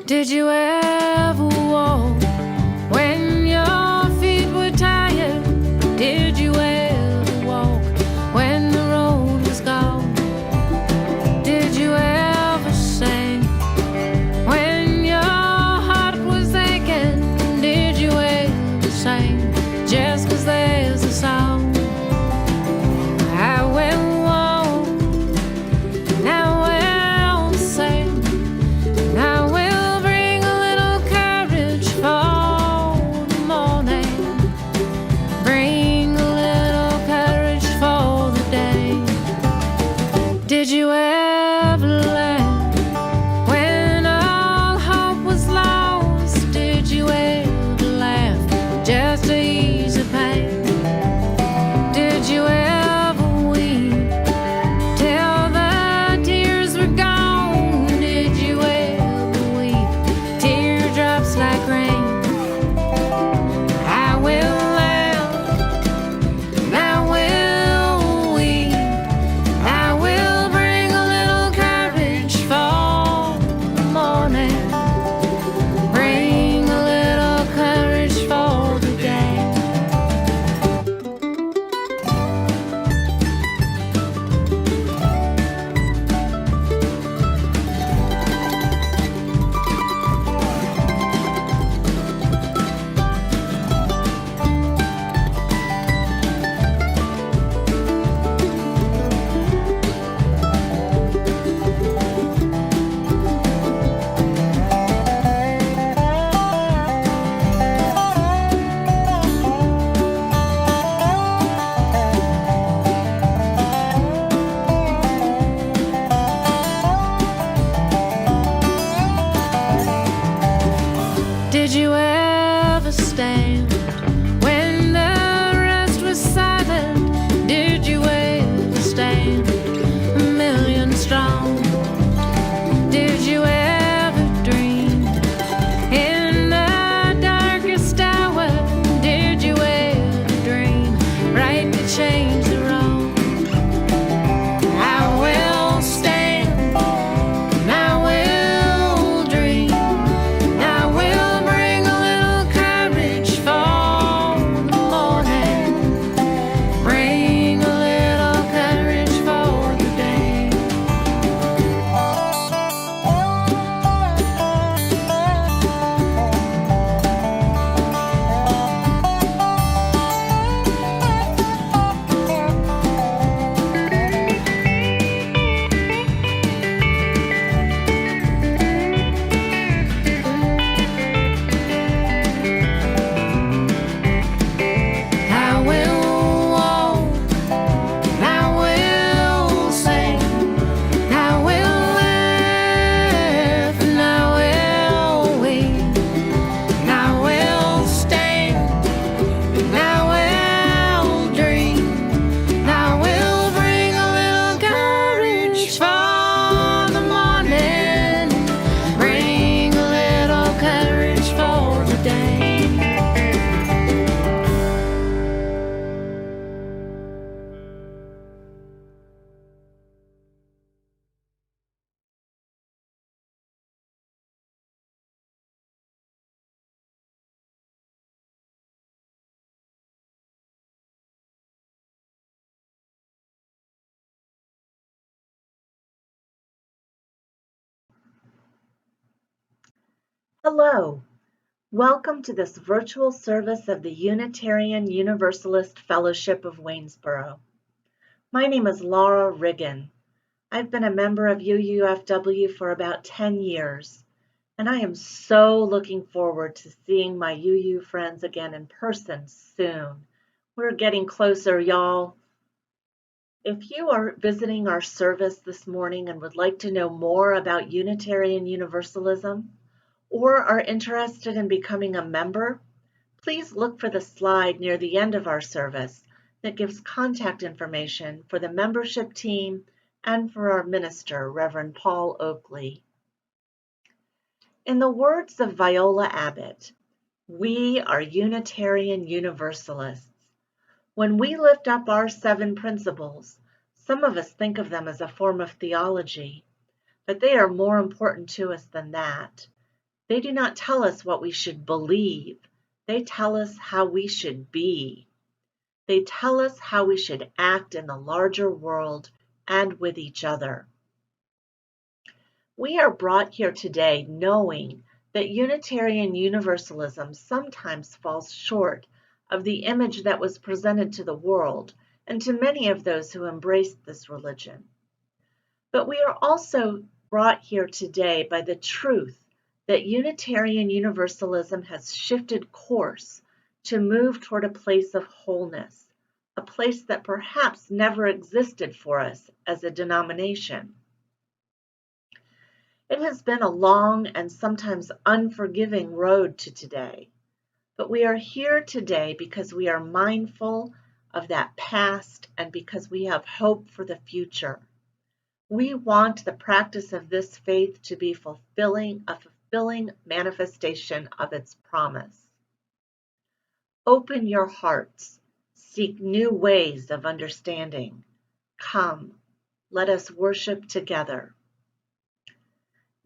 Did you ever walk when your feet were tired? Did you ever walk when the road was gone? Did you ever sing when your heart was aching? Did you ever sing just 'cause there's a song? I will walk, and I will sing, and I will bring a little courage for the morning, bring a little courage for the day. Did you ever laugh when all hope was lost? Did you ever laugh just to ease the pain? Did you ever weep till the tears were gone? Did you ever weep teardrops like rain? I will laugh, and I will weep, I will bring a little courage for the morning, bring a little courage for the day. Did you ever stand when the rest was silent? Did you ever stand a million strong? Did you ever dream in the darkest hour? Did you ever dream right to change the wrong? I will stand, and I will dream, and I will bring a little courage for the morning, bring a little courage for the day. I will walk, and I will sing, and I will laugh, and I will weep, and I will stand, and I will dream, and I will bring a little courage for the morning, bring a little courage for the day. Hello, welcome to this virtual service of the Unitarian Universalist Fellowship of Waynesboro. My name is Laura Riggin. I've been a member of UUFW for about 10 years, and I am so looking forward to seeing my UU friends again in person soon. We're getting closer, y'all. If you are visiting our service this morning and would like to know more about Unitarian Universalism, or are interested in becoming a member, please look for the slide near the end of our service that gives contact information for the membership team and for our minister, Reverend Paul Oakley. In the words of Viola Abbott, we are Unitarian Universalists. When we lift up our 7 principles, some of us think of them as a form of theology, but they are more important to us than that. They do not tell us what we should believe. They tell us how we should be. They tell us how we should act in the larger world and with each other. We are brought here today knowing that Unitarian Universalism sometimes falls short of the image that was presented to the world and to many of those who embraced this religion. But we are also brought here today by the truth that Unitarian Universalism has shifted course to move toward a place of wholeness, a place that perhaps never existed for us as a denomination. It has been a long and sometimes unforgiving road to today, but we are here today because we are mindful of that past and because we have hope for the future. We want the practice of this faith to be a fulfilling manifestation of its promise. Open your hearts, seek new ways of understanding. Come, let us worship together.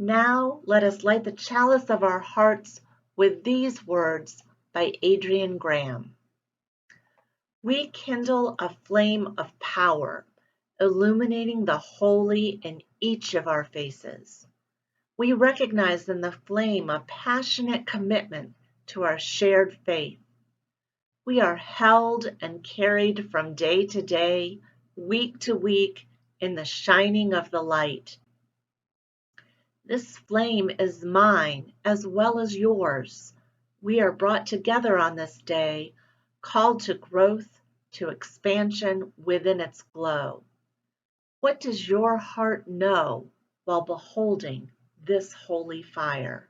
Now let us light the chalice of our hearts with these words by Adrian Graham. We kindle a flame of power, illuminating the holy in each of our faces. We recognize in the flame a passionate commitment to our shared faith. We are held and carried from day to day, week to week, in the shining of the light. This flame is mine as well as yours. We are brought together on this day, called to growth, to expansion within its glow. What does your heart know while beholding this holy fire?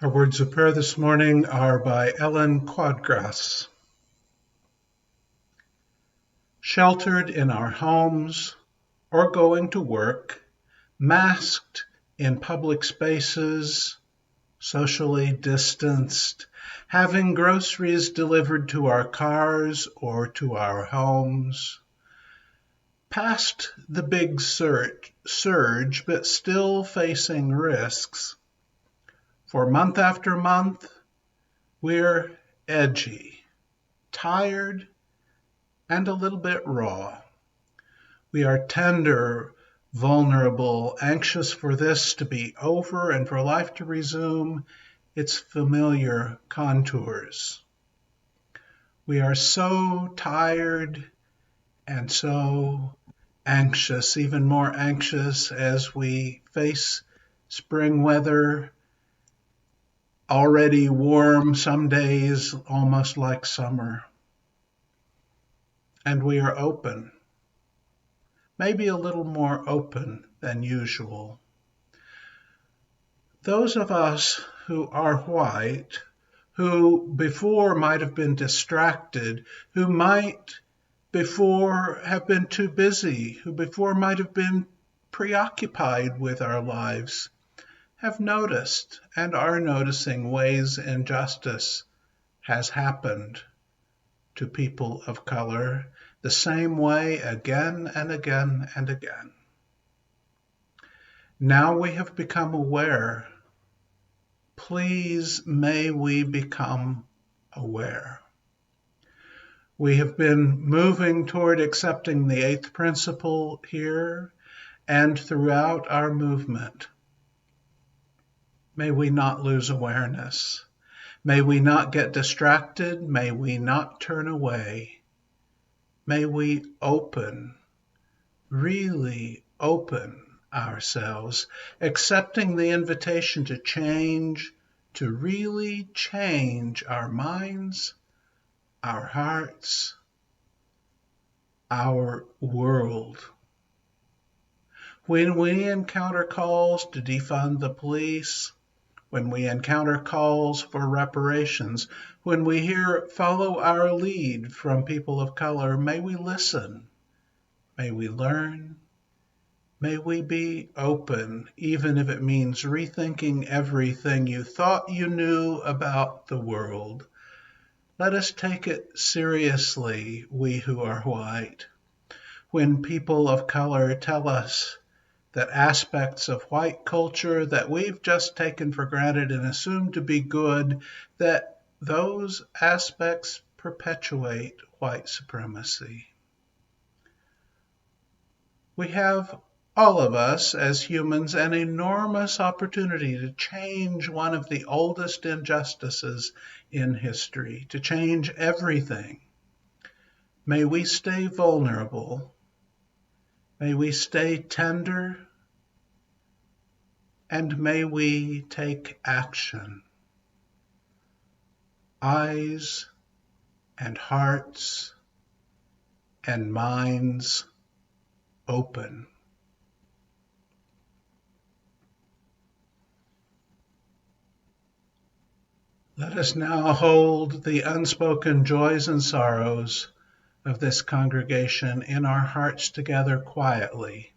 Our words of prayer this morning are by Ellen Quadgrass. Sheltered in our homes or going to work, masked in public spaces, socially distanced, having groceries delivered to our cars or to our homes, past the big surge, but still facing risks. For month after month, we're edgy, tired, and a little bit raw. We are tender, vulnerable, anxious for this to be over and for life to resume its familiar contours. We are so tired and so anxious, even more anxious as we face spring weather, already warm, some days almost like summer. And we are open, maybe a little more open than usual. Those of us who are white, who before might have been distracted, who might before have been too busy, who before might have been preoccupied with our lives, have noticed and are noticing ways injustice has happened to people of color, the same way again and again and again. Now we have become aware. Please, may we become aware. We have been moving toward accepting the eighth principle here and throughout our movement. May we not lose awareness. May we not get distracted. May we not turn away. May we open, really open ourselves, accepting the invitation to change, to really change our minds, our hearts, our world. When we encounter calls to defund the police, when we encounter calls for reparations, when we hear follow our lead from people of color, may we listen, may we learn, may we be open, even if it means rethinking everything you thought you knew about the world. Let us take it seriously, we who are white. When people of color tell us that aspects of white culture that we've just taken for granted and assumed to be good, that those aspects perpetuate white supremacy. We have, all of us as humans, an enormous opportunity to change one of the oldest injustices in history, to change everything. May we stay vulnerable. May we stay tender. And may we take action. Eyes and hearts and minds open. Let us now hold the unspoken joys and sorrows of this congregation in our hearts together quietly.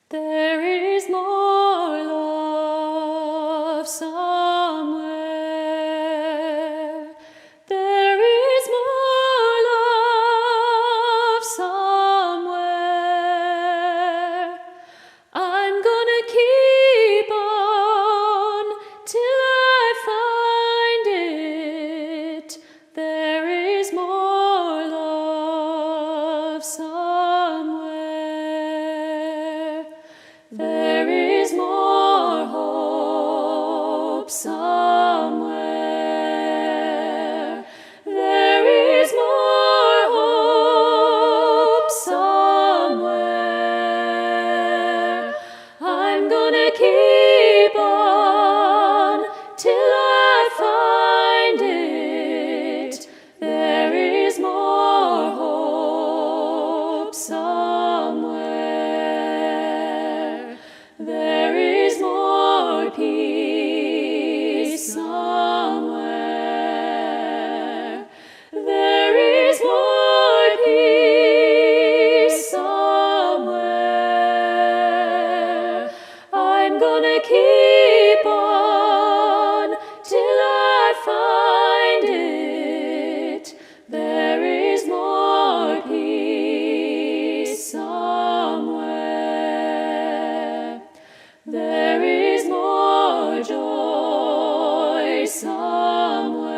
There is more, Lord. love somewhere. There is more love somewhere. I'm gonna keep on till I find it. There is more love somewhere. There is more hope somewhere. There is more hope somewhere. I'm gonna keep on till I find it. There is more hope somewhere. There is more peace somewhere. There is more peace somewhere. I'm gonna keep on till I find it. There is more peace somewhere. There is more joy somewhere.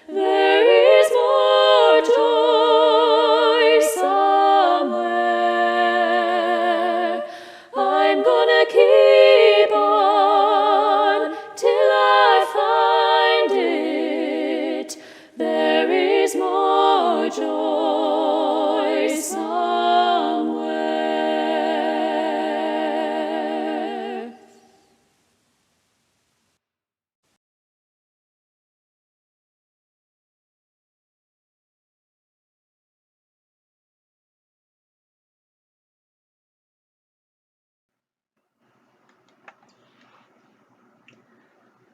There is more joy somewhere. I'm gonna keep on till I find it. There is more joy somewhere.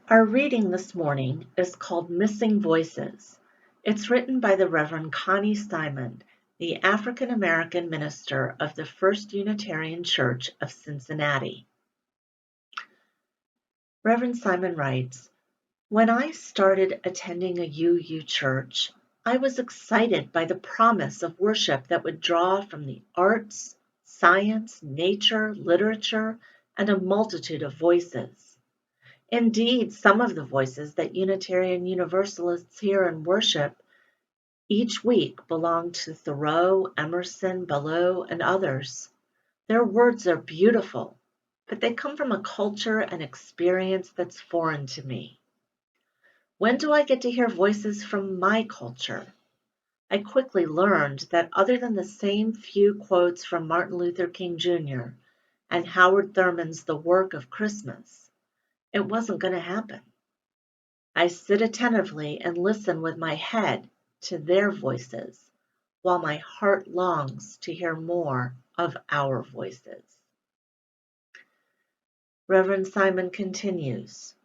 Our reading this morning is called Missing Voices. It's written by the Reverend Connie Simon, the African American minister of the First Unitarian Church of Cincinnati. Reverend Simon writes, "When I started attending a UU church, I was excited by the promise of worship that would draw from the arts, science, nature, literature, and a multitude of voices. Indeed, some of the voices that Unitarian Universalists hear in worship each week belong to Thoreau, Emerson, Ballot, and others. Their words are beautiful, but they come from a culture and experience that's foreign to me. When do I get to hear voices from my culture?" I quickly learned that other than the same few quotes from Martin Luther King Jr. and Howard Thurman's The Work of Christmas, it wasn't going to happen. I sit attentively and listen with my head to their voices, while my heart longs to hear more of our voices. Reverend Simon continues,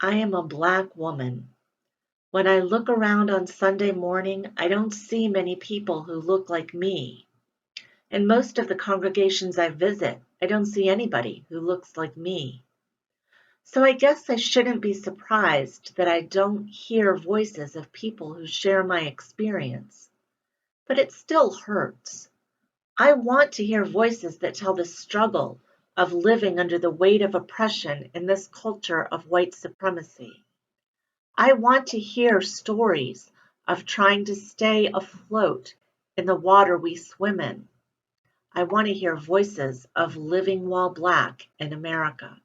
"I am a Black woman. When I look around on Sunday morning, I don't see many people who look like me. In most of the congregations I visit, I don't see anybody who looks like me. So I guess I shouldn't be surprised that I don't hear voices of people who share my experience. But it still hurts. I want to hear voices that tell the struggle of living under the weight of oppression in this culture of white supremacy. I want to hear stories of trying to stay afloat in the water we swim in. I want to hear voices of living while Black in America.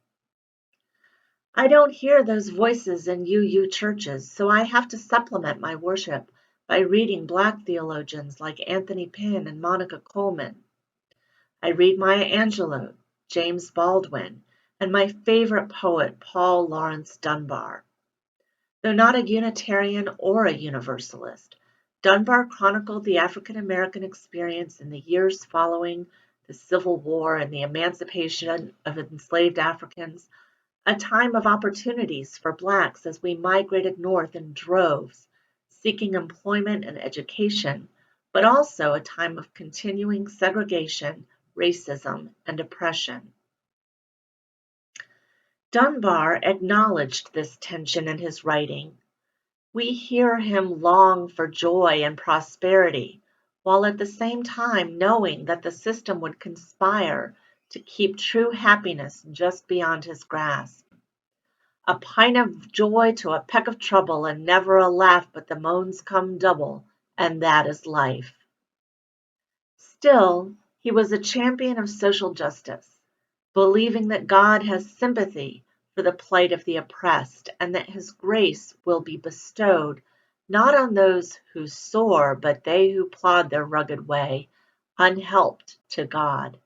I don't hear those voices in UU churches, so I have to supplement my worship by reading Black theologians like Anthony Pinn and Monica Coleman. I read Maya Angelou, James Baldwin, and my favorite poet, Paul Laurence Dunbar. Though not a Unitarian or a Universalist, Dunbar chronicled the African American experience in the years following the Civil War and the emancipation of enslaved Africans, a time of opportunities for Blacks as we migrated north in droves, seeking employment and education, but also a time of continuing segregation, racism, and oppression. Dunbar acknowledged this tension in his writing. We hear him long for joy and prosperity, while at the same time knowing that the system would conspire to keep true happiness just beyond his grasp. A pint of joy to a peck of trouble, and never a laugh but the moans come double, and that is life. Still, he was a champion of social justice, believing that God has sympathy for the plight of the oppressed, and that his grace will be bestowed not on those who soar, but they who plod their rugged way, unhelped to God.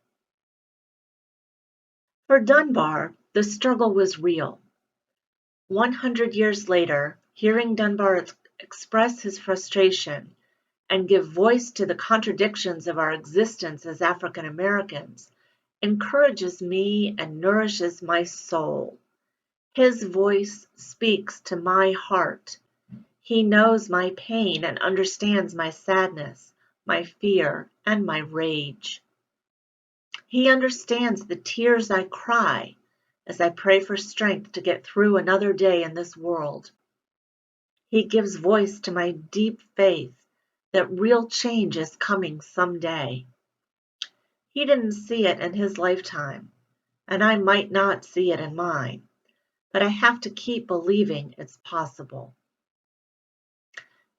For Dunbar, the struggle was real. 100 years later, hearing Dunbar express his frustration and give voice to the contradictions of our existence as African Americans encourages me and nourishes my soul. His voice speaks to my heart. He knows my pain and understands my sadness, my fear, and my rage. He understands the tears I cry as I pray for strength to get through another day in this world. He gives voice to my deep faith that real change is coming someday. He didn't see it in his lifetime, and I might not see it in mine, but I have to keep believing it's possible.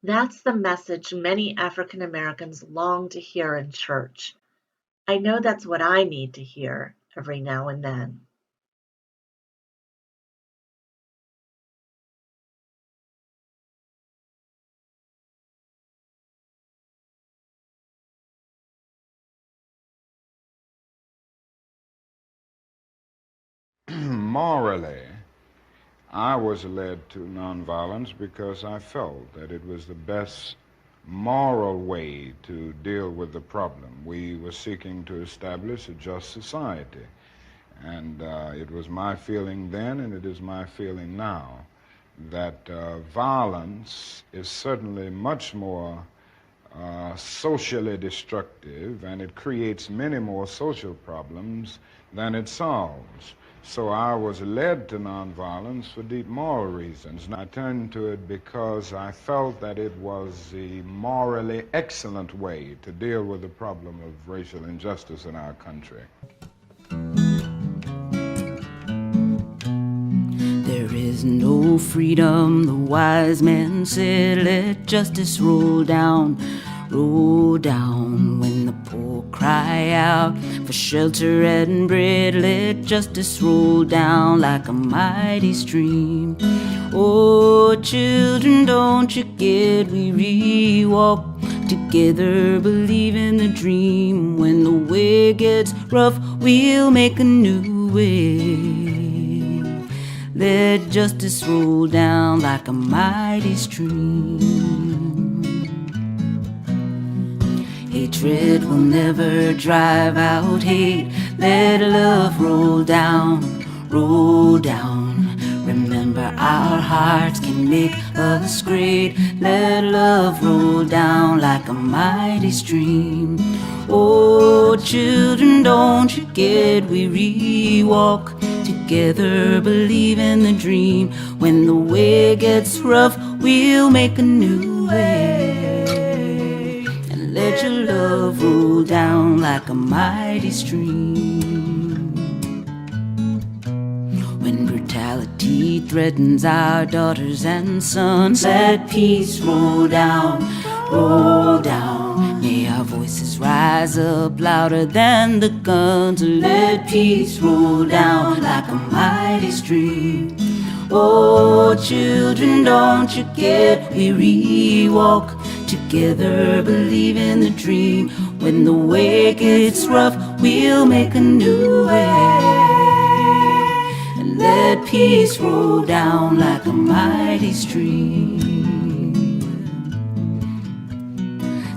That's the message many African Americans long to hear in church. I know that's what I need to hear every now and then. Morally, I was led to nonviolence because I felt that it was the best moral way to deal with the problem. We were seeking to establish a just society, and it was my feeling then, and it is my feeling now, that violence is certainly much more socially destructive, and it creates many more social problems than it solves. So I was led to nonviolence for deep moral reasons. And I turned to it because I felt that it was the morally excellent way to deal with the problem of racial injustice in our country. There is no freedom, the wise man said, let justice roll down when the poor cry out for shelter and bread. Let justice roll down like a mighty stream. Oh, children, don't you get weary, walk together, believe in the dream. When the way gets rough, we'll make a new way. Let justice roll down like a mighty stream. Hatred will never drive out hate. Let love roll down. Remember, our hearts can make us great. Let love roll down like a mighty stream. Oh, children, don't you get weary, walk together, believe in the dream. When the way gets rough, we'll make a new way. And let your love roll down like a mighty stream. When brutality threatens our daughters and sons, let peace roll down. May our voices rise up louder than the guns. Let peace roll down like a mighty stream. Oh, children, don't you get weary, walk together, believe in the dream. When the way gets rough, we'll make a new way. And let peace roll down like a mighty stream.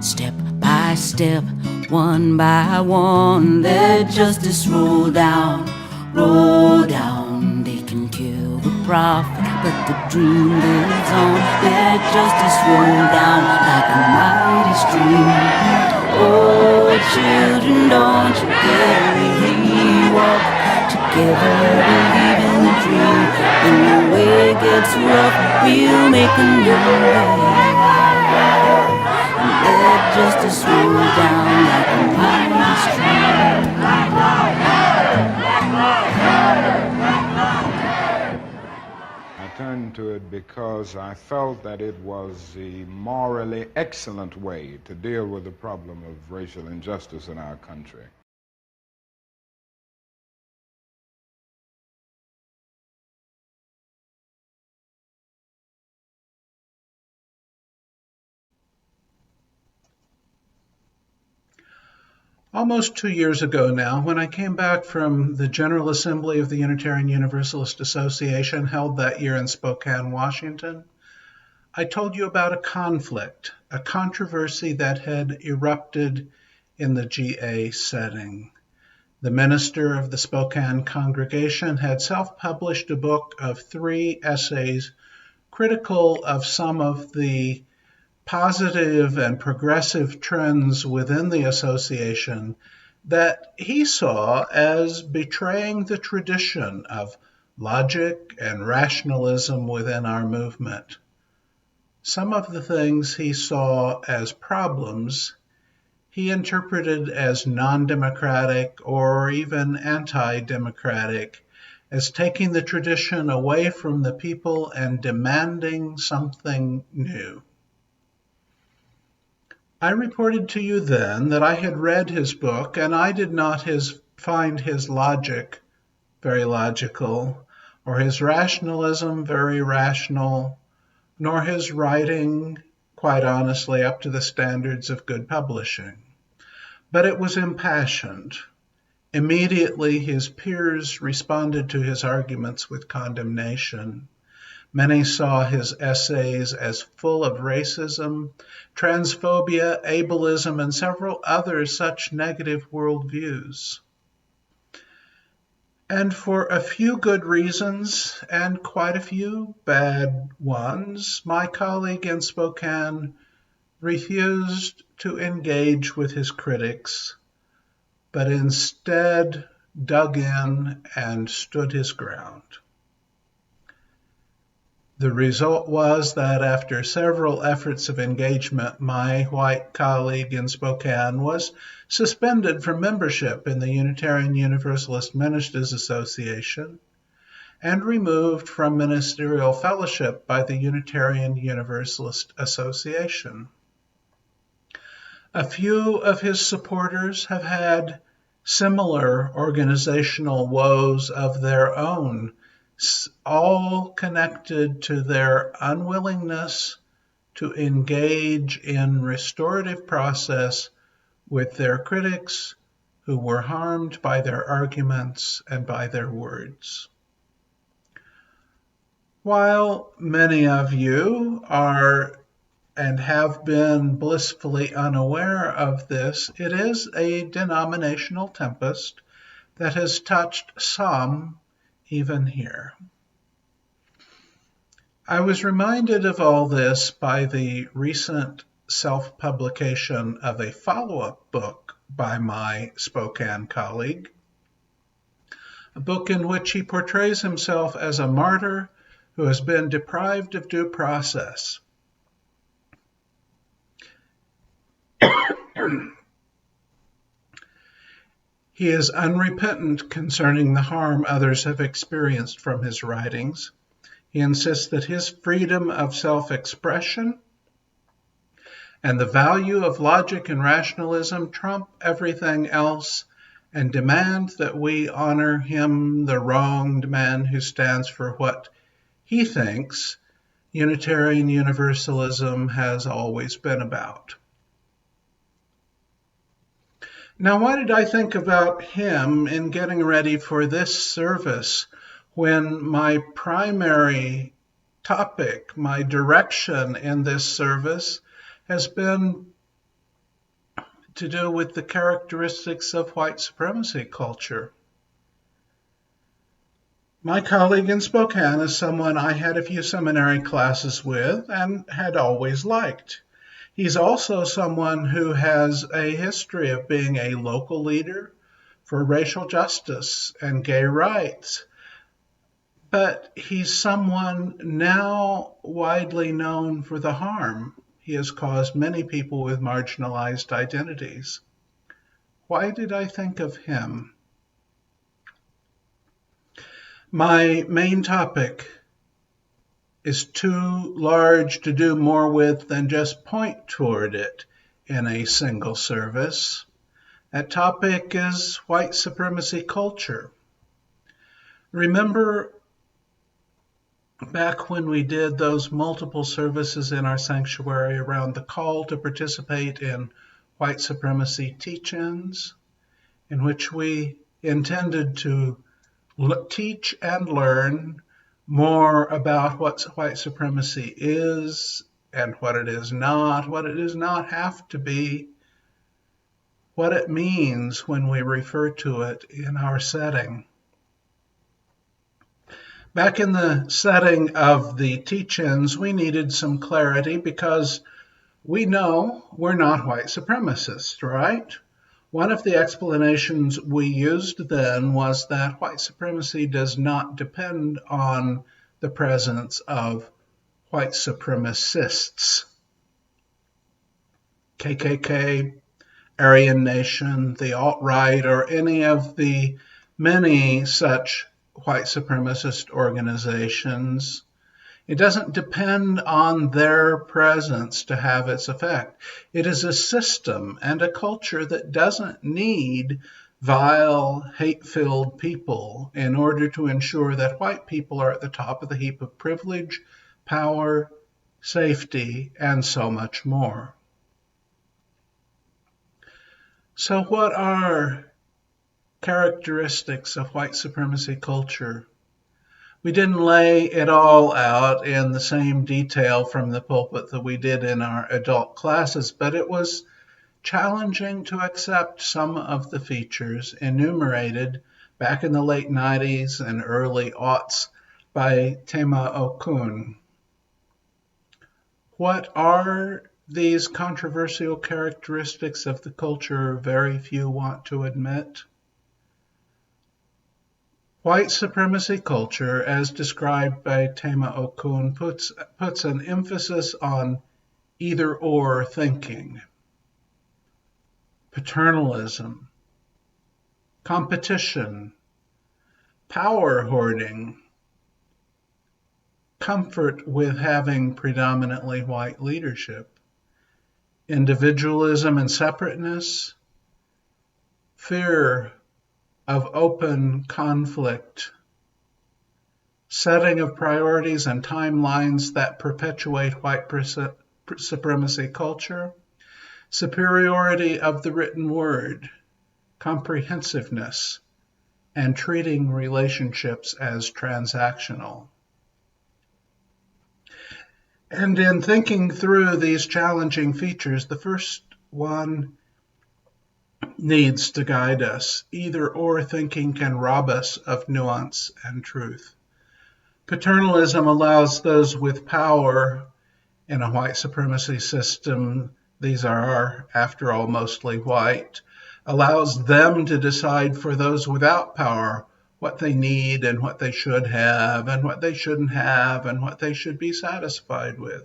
Step by step, one by one, let justice roll down. They can kill the prophet, but the dream lives on. Let justice roll down like a mighty stream. Oh, children, don't you get weary, walk together, believe in the dream. When the way gets rough, we'll make a new way. And let justice roll down like a mighty stream. I turned to it because I felt that it was the morally excellent way to deal with the problem of racial injustice in our country. Almost 2 years ago now, when I came back from the General Assembly of the Unitarian Universalist Association held that year in Spokane, Washington, I told you about a conflict, a controversy that had erupted in the GA setting. The minister of the Spokane congregation had self-published a book of 3 essays critical of some of the positive and progressive trends within the association that he saw as betraying the tradition of logic and rationalism within our movement. Some of the things he saw as problems, he interpreted as non-democratic or even anti-democratic, as taking the tradition away from the people and demanding something new. I reported to you then that I had read his book, and I did not find his logic very logical, or his rationalism very rational, nor his writing, quite honestly, up to the standards of good publishing. But it was impassioned. Immediately, his peers responded to his arguments with condemnation. Many saw his essays as full of racism, transphobia, ableism, and several other such negative worldviews. And for a few good reasons, and quite a few bad ones, my colleague in Spokane refused to engage with his critics, but instead dug in and stood his ground. The result was that after several efforts of engagement, my white colleague in Spokane was suspended from membership in the Unitarian Universalist Ministers Association and removed from ministerial fellowship by the Unitarian Universalist Association. A few of his supporters have had similar organizational woes of their own, all connected to their unwillingness to engage in restorative process with their critics who were harmed by their arguments and by their words. While many of you are and have been blissfully unaware of this, it is a denominational tempest that has touched some even here. I was reminded of all this by the recent self-publication of a follow-up book by my Spokane colleague, a book in which he portrays himself as a martyr who has been deprived of due process. He is unrepentant concerning the harm others have experienced from his writings. He insists that his freedom of self-expression and the value of logic and rationalism trump everything else, and demands that we honor him, the wronged man who stands for what he thinks Unitarian Universalism has always been about. Now, why did I think about him in getting ready for this service when my primary topic, my direction in this service has been to do with the characteristics of white supremacy culture? My colleague in Spokane is someone I had a few seminary classes with and had always liked. He's also someone who has a history of being a local leader for racial justice and gay rights, But he's someone now widely known for the harm he has caused many people with marginalized identities. Why did I think of him? My main topic is too large to do more with than just point toward it in a single service. That topic is white supremacy culture. Remember back when we did those multiple services in our sanctuary around the call to participate in white supremacy teach-ins, in which we intended to teach and learn more about what white supremacy is and what it is not, what it does not have to be, what it means when we refer to it in our setting. Back in the setting of the teach-ins, we needed some clarity because we know we're not white supremacists, right? One of the explanations we used then was that white supremacy does not depend on the presence of white supremacists. KKK, Aryan Nation, the alt-right, or any of the many such white supremacist organizations. It doesn't depend on their presence to have its effect. It is a system and a culture that doesn't need vile, hate-filled people in order to ensure that white people are at the top of the heap of privilege, power, safety, and so much more. So what are characteristics of white supremacy culture? We didn't lay it all out in the same detail from the pulpit that we did in our adult classes, but it was challenging to accept some of the features enumerated back in the late 90s and early aughts by Tema Okun. What are these controversial characteristics of the culture very few want to admit? White supremacy culture, as described by Tema Okun, puts an emphasis on either-or thinking, paternalism, competition, power hoarding, comfort with having predominantly white leadership, individualism and separateness, fear of open conflict, setting of priorities and timelines that perpetuate white supremacy culture, superiority of the written word, comprehensiveness, and treating relationships as transactional. And in thinking through these challenging features, the first one needs to guide us. Either-or thinking can rob us of nuance and truth. Paternalism allows those with power in a white supremacy system, these are, after all, mostly white, allows them to decide for those without power what they need and what they should have and what they shouldn't have and what they should be satisfied with.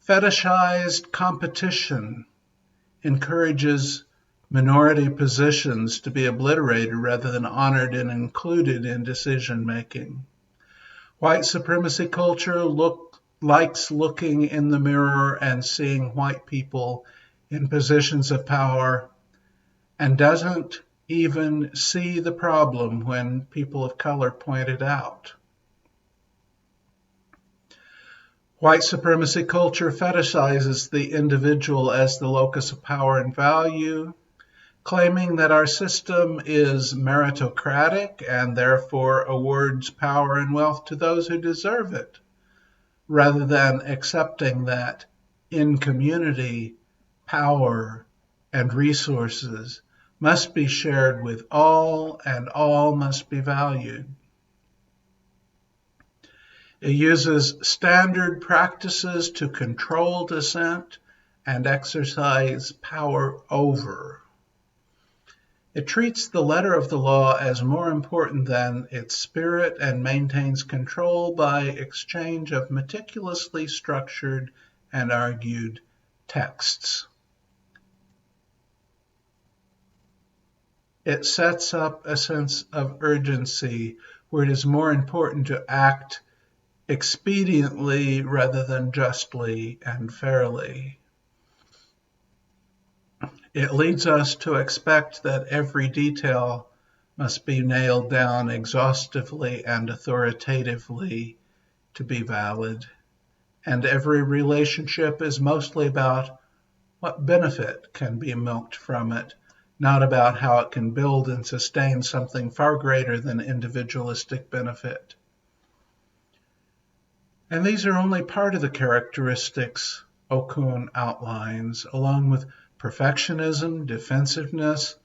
Fetishized competition encourages minority positions to be obliterated rather than honored and included in decision making. White supremacy culture likes looking in the mirror and seeing white people in positions of power and doesn't even see the problem when people of color point it out. White supremacy culture fetishizes the individual as the locus of power and value, claiming that our system is meritocratic and therefore awards power and wealth to those who deserve it, rather than accepting that in community, power and resources must be shared with all and all must be valued. It uses standard practices to control dissent and exercise power over. It treats the letter of the law as more important than its spirit and maintains control by exchange of meticulously structured and argued texts. It sets up a sense of urgency where it is more important to act expediently rather than justly and fairly. It leads us to expect that every detail must be nailed down exhaustively and authoritatively to be valid, and every relationship is mostly about what benefit can be milked from it, not about how it can build and sustain something far greater than individualistic benefit. And these are only part of the characteristics Okun outlines, along with perfectionism, defensiveness,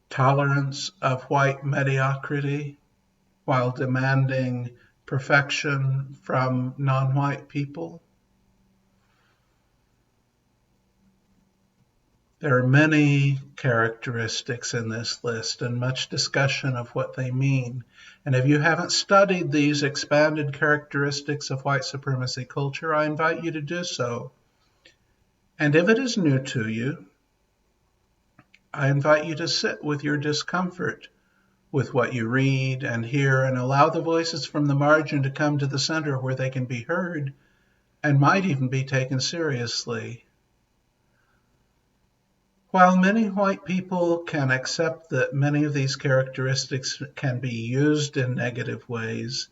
tolerance of white mediocrity, while demanding perfection from non-white people. There are many characteristics in this list and much discussion of what they mean. And if you haven't studied these expanded characteristics of white supremacy culture, I invite you to do so. And if it is new to you, I invite you to sit with your discomfort with what you read and hear and allow the voices from the margin to come to the center where they can be heard and might even be taken seriously. While many white people can accept that many of these characteristics can be used in negative ways,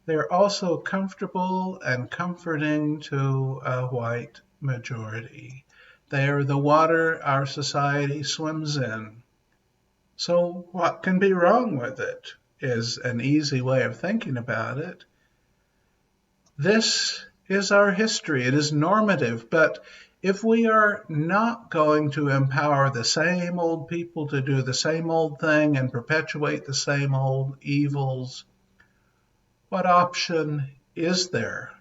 they're also comfortable and comforting to a white majority. They are the water our society swims in. So what can be wrong with it is an easy way of thinking about it. This is our history. It is normative, but if we are not going to empower the same old people to do the same old thing and perpetuate the same old evils, what option is there?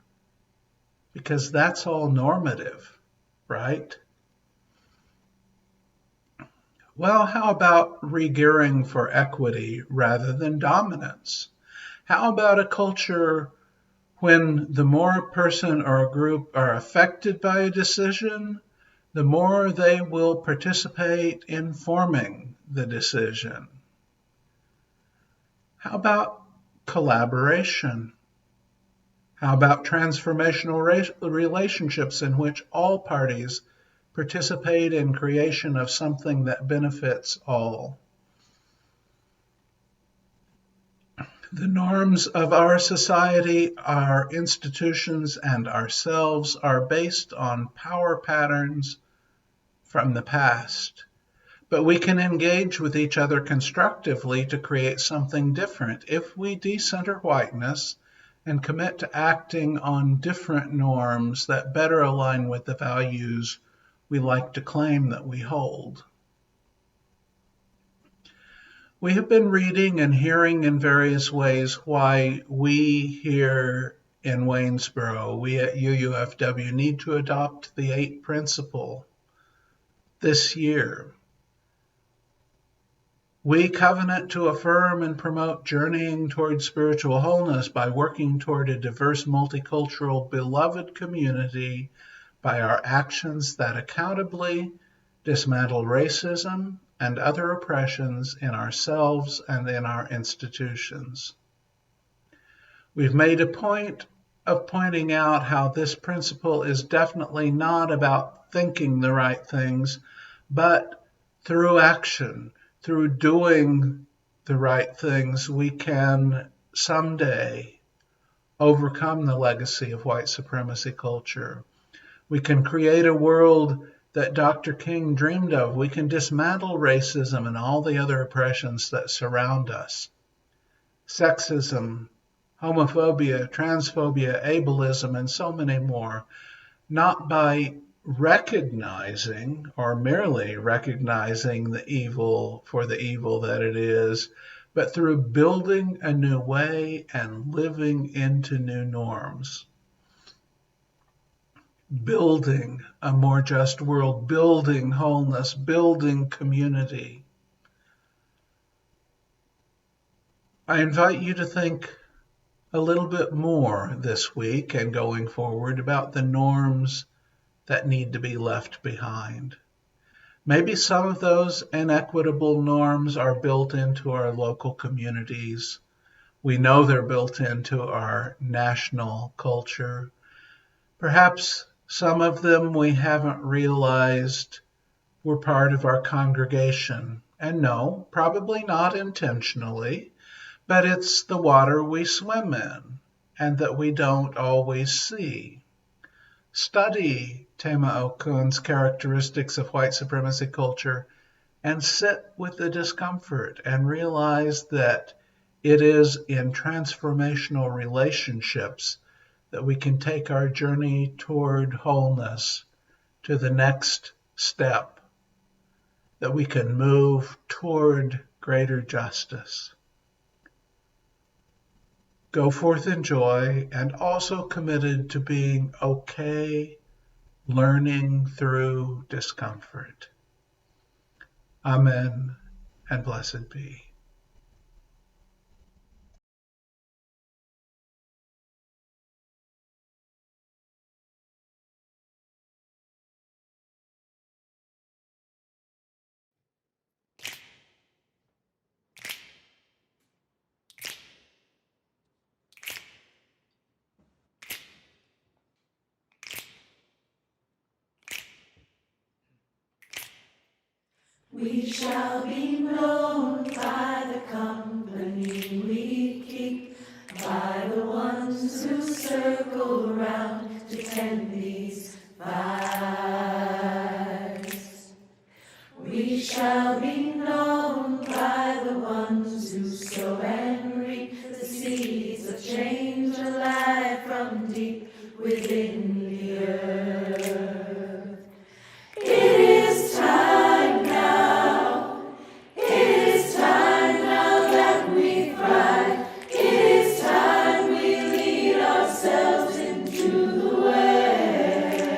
Because that's all normative, right? Well, how about regearing for equity rather than dominance? How about a culture when the more a person or a group are affected by a decision, the more they will participate in forming the decision? How about collaboration? How about transformational relationships in which all parties participate in creation of something that benefits all? The norms of our society, our institutions, and ourselves are based on power patterns from the past. But we can engage with each other constructively to create something different if we decenter whiteness and commit to acting on different norms that better align with the values we like to claim that we hold. We have been reading and hearing in various ways why we here in Waynesboro, we at UUFW, need to adopt the 8 principle this year. We covenant to affirm and promote journeying toward spiritual wholeness by working toward a diverse, multicultural, beloved community by our actions that accountably dismantle racism and other oppressions in ourselves and in our institutions. We've made a point of pointing out how this principle is definitely not about thinking the right things, but through action, through doing the right things, we can someday overcome the legacy of white supremacy culture. We can create a world that Dr. King dreamed of. We can dismantle racism and all the other oppressions that surround us. Sexism, homophobia, transphobia, ableism, and so many more, not by recognizing or merely recognizing the evil for the evil that it is, but through building a new way and living into new norms. building a more just world, building wholeness, building community. I invite you to think a little bit more this week and going forward about the norms that need to be left behind. Maybe some of those inequitable norms are built into our local communities. We know they're built into our national culture. Perhaps some of them we haven't realized were part of our congregation. And no, probably not intentionally, but it's the water we swim in and that we don't always see. Study Tema Okun's characteristics of white supremacy culture and sit with the discomfort and realize that it is in transformational relationships that we can take our journey toward wholeness to the next step, that we can move toward greater justice. Go forth in joy and also committed to being okay learning through discomfort. Amen and blessed be. We shall be known by the company we keep, by the ones who circle round to tend these fires. We shall be known by the ones who sow and reap the seeds of change alive from deep within the earth. It is time now. It is time now that we thrive. It is time we lead ourselves into the well.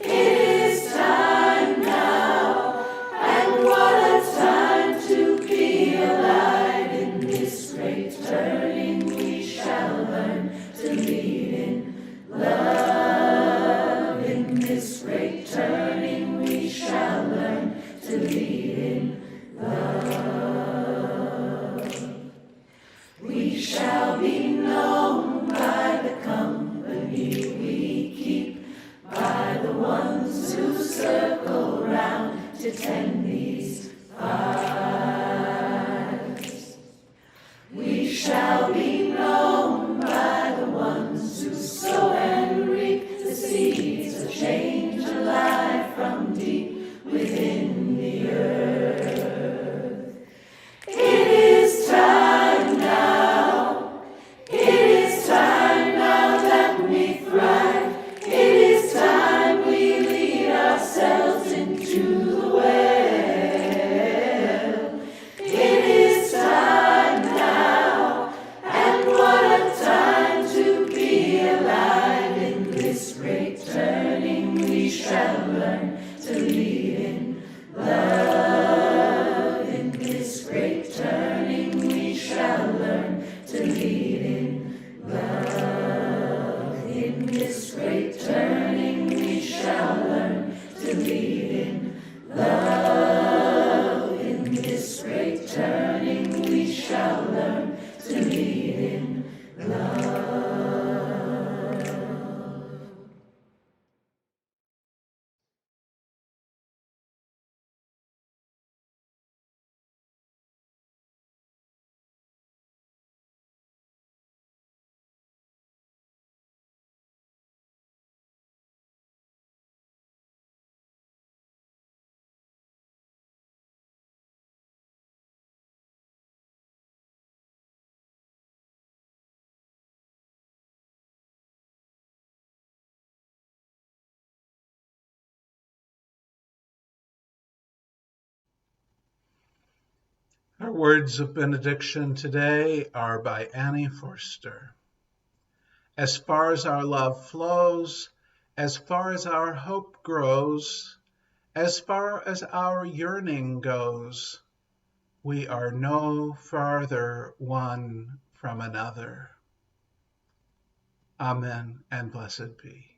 It is time now, and what a time to be alive. In this great turning we shall learn to lead in love. In this great turning we shall learn to lead in love. We shall be known by the company we keep, by the ones who circle round to tend these fires. We shall be known by the ones who sow and reap the seeds of change alive from deep within the earth. It is time now. It is time now that we thrive. It is time we lead ourselves into the well. It is time now, and what a time to be alive. In this great turning we shall learn to lead in love. In this great turning we shall learn to lead in love. In this great turning we shall learn to lead in love. In this great turning we shall learn to lead in love. Our words of benediction today are by Annie Forster. As far as our love flows, As far as our hope grows, as far as our yearning goes, we are no farther one from another. Amen and blessed be.